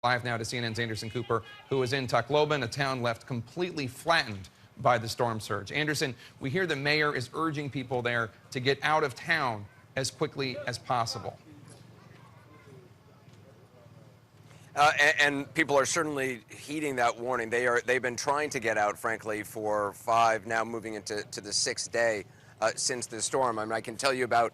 Live now to CNN's Anderson Cooper, who is in Tacloban, a town left completely flattened by the storm surge. Anderson, we hear the mayor is urging people there to get out of town as quickly as possible. And people are certainly heeding that warning. They've been trying to get out, frankly, for 5, now moving into the 6th day since the storm. I mean, I can tell you about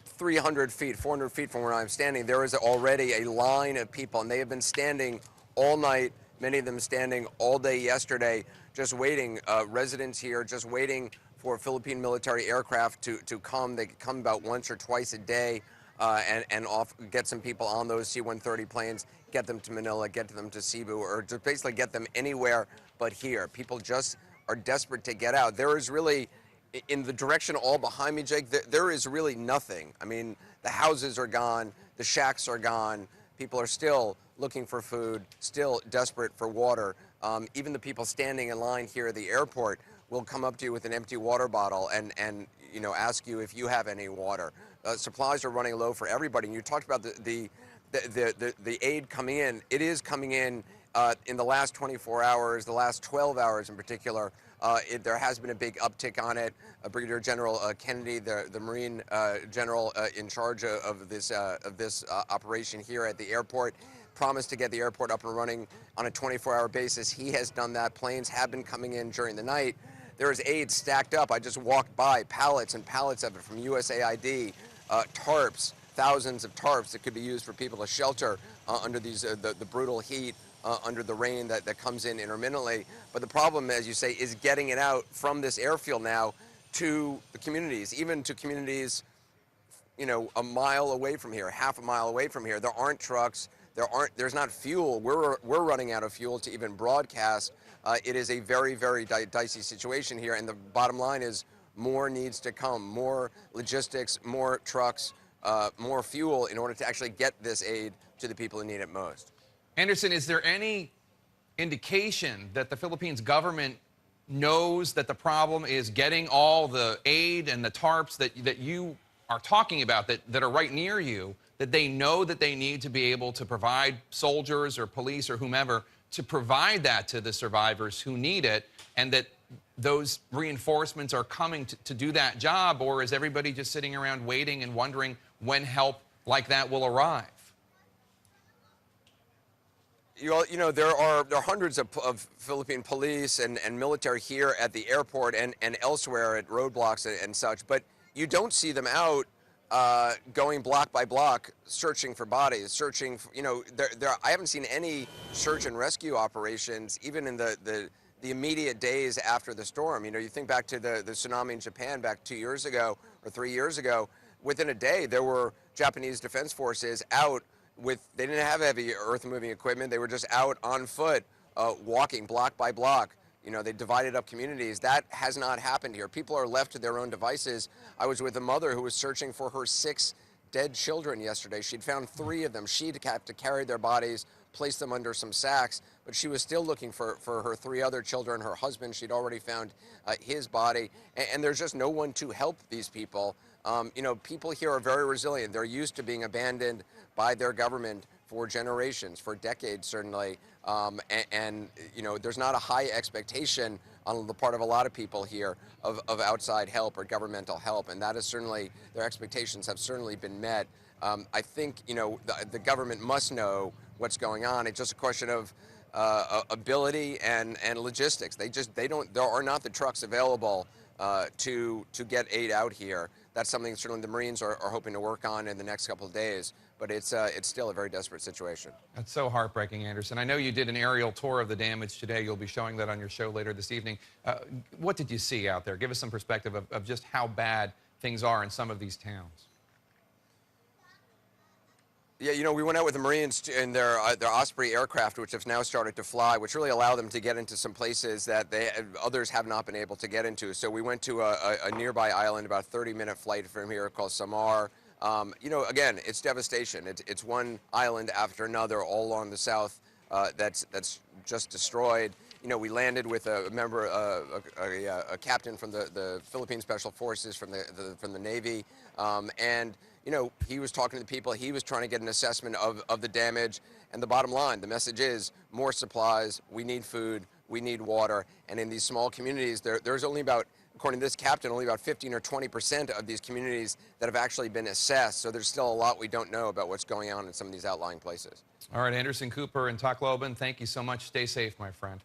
300 feet, 400 feet from where I'm standing, there is already a line of people, and they have been standing all night, many of them standing all day yesterday, just waiting, residents here just waiting for Philippine military aircraft to come. They come about once or twice a day and get some people on those C-130 planes, get them to Manila, get them to Cebu, or just basically get them anywhere but here. People just are desperate to get out. There is really, in the direction all behind me, Jake, there is really nothing. I mean, the houses are gone, the shacks are gone, people are still looking for food, still desperate for water. Even the people standing in line here at the airport will come up to you with an empty water bottle and you know, ask you if you have any water. Supplies are running low for everybody. And you talked about the aid coming in. It is coming in the last 24 hours, the last 12 hours in particular. There has been a big uptick on it. Brigadier General Kennedy, the Marine General in charge of this operation here at the airport, promised to get the airport up and running on a 24-hour basis. He has done that. Planes have been coming in during the night. There is aid stacked up. I just walked by, pallets and pallets of it from USAID, tarps, thousands of tarps that could be used for people to shelter under these the brutal heat, under the rain that comes in intermittently. But the problem, as you say, is getting it out from this airfield now to the communities, even to communities, you know, a mile away from here, half a mile away from here. There aren't trucks. There's not fuel. We're running out of fuel to even broadcast. It is a very, very dicey situation here, and the bottom line is more needs to come, more logistics, more trucks, more fuel in order to actually get this aid to the people who need it most. Anderson, is there any indication that the Philippines government knows that the problem is getting all the aid and the tarps that you are talking about that are right near you, that they know that they need to be able to provide soldiers or police or whomever to provide that to the survivors who need it, and that those reinforcements are coming to do that job? Or is everybody just sitting around waiting and wondering when help like that will arrive? You know, there are hundreds of Philippine police and military here at the airport and elsewhere at roadblocks and such, but you don't see them out going block by block, searching for bodies, searching for, you know, I haven't seen any search and rescue operations, even in the immediate days after the storm. You know, you think back to the tsunami in Japan back 2 years ago or 3 years ago, within a day there were Japanese defense forces out they didn't have heavy earth-moving equipment. They were just out on foot, walking block by block. You know, they divided up communities. That has not happened here. People are left to their own devices. I was with a mother who was searching for her 6 dead children yesterday. She'd found 3 of them. She'd have to carry their bodies, place them under some sacks, but she was still looking for her 3 other children. Her husband, she'd already found his body, and there's just no one to help these people. You know, people here are very resilient. They're used to being abandoned by their government for generations, for decades certainly, and you know, there's not a high expectation on the part of a lot of people here of outside help or governmental help, and that is certainly, their expectations have certainly been met. I think, you know, the government must know what's going on. It's just a question of ability and logistics. There are not the trucks available to get aid out here. That's something certainly the Marines are hoping to work on in the next couple of days, but it's still a very desperate situation. That's so heartbreaking, Anderson. I know you did an aerial tour of the damage today. You'll be showing that on your show later this evening. What did you see out there? Give us some perspective of just how bad things are in some of these towns. Yeah, you know, we went out with the Marines in their Osprey aircraft, which have now started to fly, which really allow them to get into some places that others have not been able to get into. So we went to a nearby island, about a 30-minute flight from here, called Samar. You know, again, it's devastation. It's one island after another all along the south that's just destroyed. You know, we landed with a member, a captain from the Philippine Special Forces from the Navy, and you know, he was talking to the people. He was trying to get an assessment of the damage. And the bottom line, the message is more supplies. We need food. We need water. And in these small communities, there's only about, according to this captain, only about 15 or 20% of these communities that have actually been assessed. So there's still a lot we don't know about what's going on in some of these outlying places. All right, Anderson Cooper and Tacloban, thank you so much. Stay safe, my friend.